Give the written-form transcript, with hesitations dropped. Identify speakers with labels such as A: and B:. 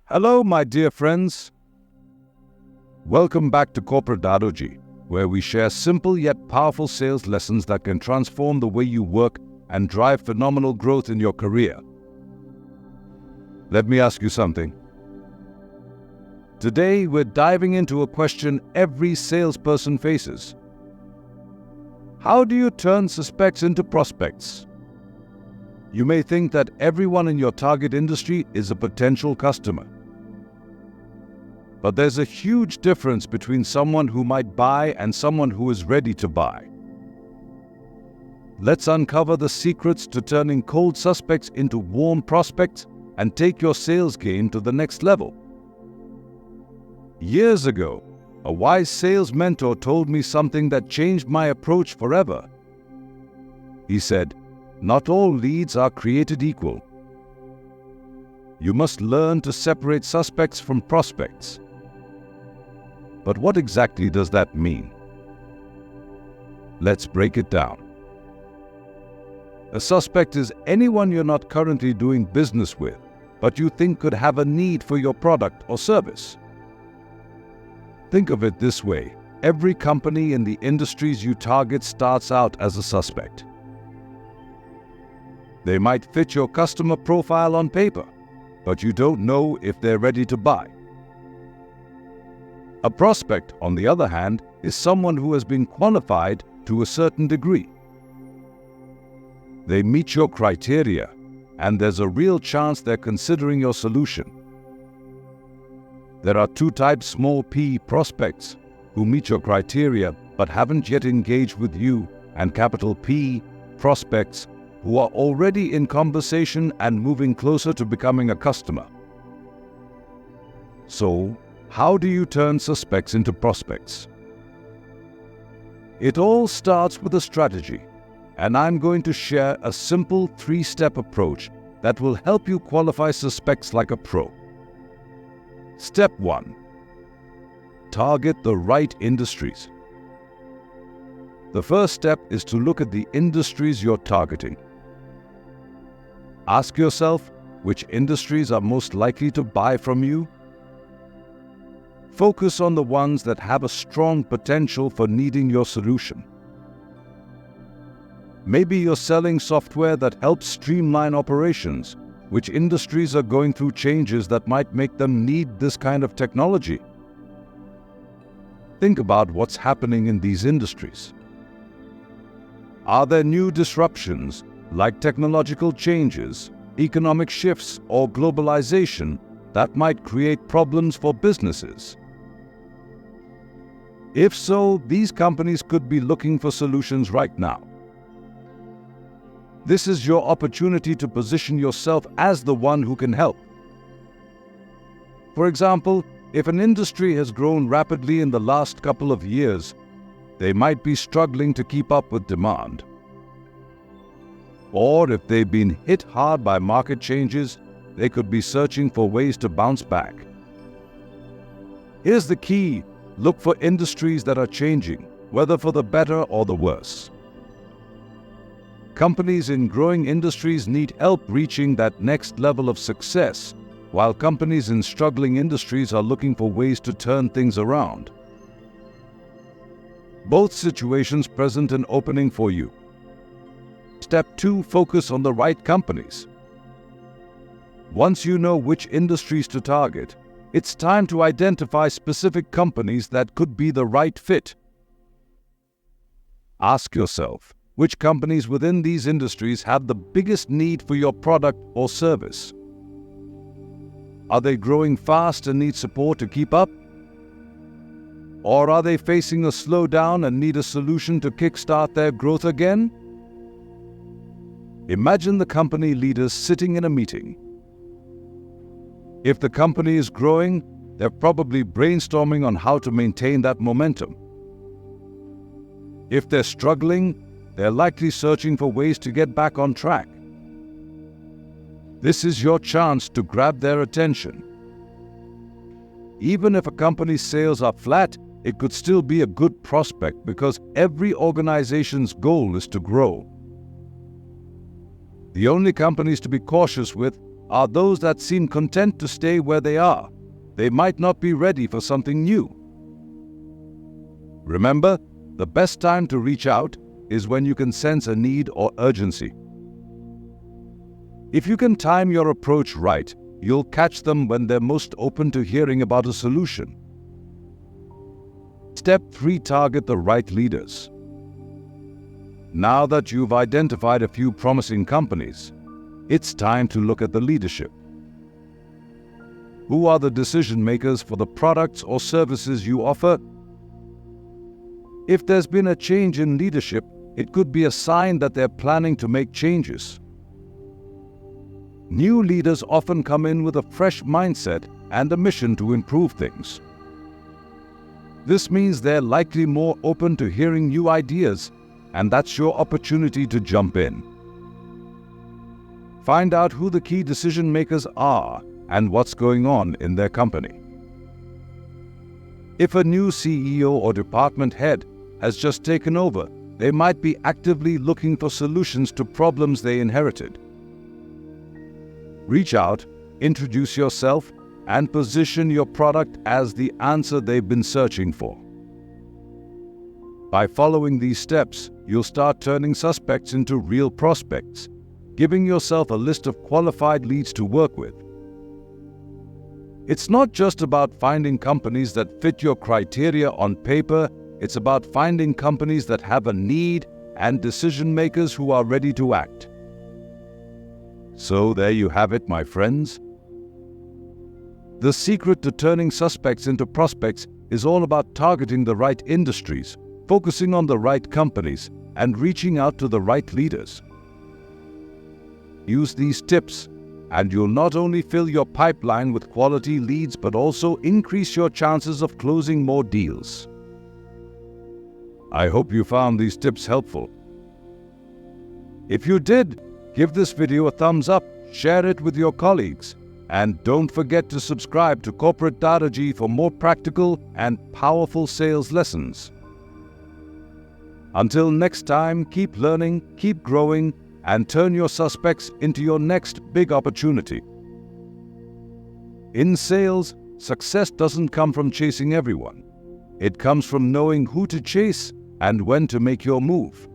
A: Hello, my dear friends. Welcome back to Corporate Daaduji, where we share simple yet powerful sales lessons that can transform the way you work and drive phenomenal growth in your career. Let me ask you something. Today, we're diving into a question every salesperson faces. How do you turn suspects into prospects? You may think that everyone in your target industry is a potential customer. But there's a huge difference between someone who might buy and someone who is ready to buy. Let's uncover the secrets to turning cold suspects into warm prospects and take your sales game to the next level. Years ago, a wise sales mentor told me something that changed my approach forever. He said, "Not all leads are created equal. You must learn to separate suspects from prospects." But what exactly does that mean? Let's break it down. A suspect is anyone you're not currently doing business with, but you think could have a need for your product or service. Think of it this way: every company in the industries you target starts out as a suspect. They might fit your customer profile on paper, but you don't know if they're ready to buy. A prospect, on the other hand, is someone who has been qualified to a certain degree. They meet your criteria, and there's a real chance they're considering your solution. There are two types: small p prospects, who meet your criteria but haven't yet engaged with you, and capital P prospects, who are already in conversation and moving closer to becoming a customer. So, how do you turn suspects into prospects? It all starts with a strategy, and I'm going to share a simple 3-step approach that will help you qualify suspects like a pro. Step 1. Target the right industries. The first step is to look at the industries you're targeting. Ask yourself which industries are most likely to buy from you. Focus on the ones that have a strong potential for needing your solution. Maybe you're selling software that helps streamline operations. Which industries are going through changes that might make them need this kind of technology? Think about what's happening in these industries. Are there new disruptions, like technological changes, economic shifts, or globalization, that might create problems for businesses? If so, these companies could be looking for solutions right now. This is your opportunity to position yourself as the one who can help. For example, if an industry has grown rapidly in the last couple of years, they might be struggling to keep up with demand. Or if they've been hit hard by market changes, they could be searching for ways to bounce back. Here's the key: look for industries that are changing, whether for the better or the worse. Companies in growing industries need help reaching that next level of success, while companies in struggling industries are looking for ways to turn things around. Both situations present an opening for you. Step 2. Focus on the right companies. Once you know which industries to target, it's time to identify specific companies that could be the right fit. Ask yourself, which companies within these industries have the biggest need for your product or service? Are they growing fast and need support to keep up? Or are they facing a slowdown and need a solution to kickstart their growth again? Imagine the company leaders sitting in a meeting. If the company is growing, they're probably brainstorming on how to maintain that momentum. If they're struggling, they're likely searching for ways to get back on track. This is your chance to grab their attention. Even if a company's sales are flat, it could still be a good prospect because every organization's goal is to grow. The only companies to be cautious with are those that seem content to stay where they are. They might not be ready for something new. Remember, the best time to reach out is when you can sense a need or urgency. If you can time your approach right, you'll catch them when they're most open to hearing about a solution. Step 3. Target the right leaders. Now that you've identified a few promising companies, it's time to look at the leadership. Who are the decision makers for the products or services you offer? If there's been a change in leadership, it could be a sign that they're planning to make changes. New leaders often come in with a fresh mindset and a mission to improve things. This means they're likely more open to hearing new ideas, and that's your opportunity to jump in. Find out who the key decision makers are and what's going on in their company. If a new CEO or department head has just taken over, they might be actively looking for solutions to problems they inherited. Reach out, introduce yourself, and position your product as the answer they've been searching for. By following these steps, you'll start turning suspects into real prospects, giving yourself a list of qualified leads to work with. It's not just about finding companies that fit your criteria on paper, it's about finding companies that have a need and decision makers who are ready to act. So there you have it, my friends. The secret to turning suspects into prospects is all about targeting the right industries, focusing on the right companies, and reaching out to the right leaders. Use these tips, and you'll not only fill your pipeline with quality leads but also increase your chances of closing more deals. I hope you found these tips helpful. If you did, give this video a thumbs up, share it with your colleagues, and don't forget to subscribe to Corporate Daaduji for more practical and powerful sales lessons. Until next time, keep learning, keep growing, and turn your suspects into your next big opportunity. In sales, success doesn't come from chasing everyone. It comes from knowing who to chase and when to make your move.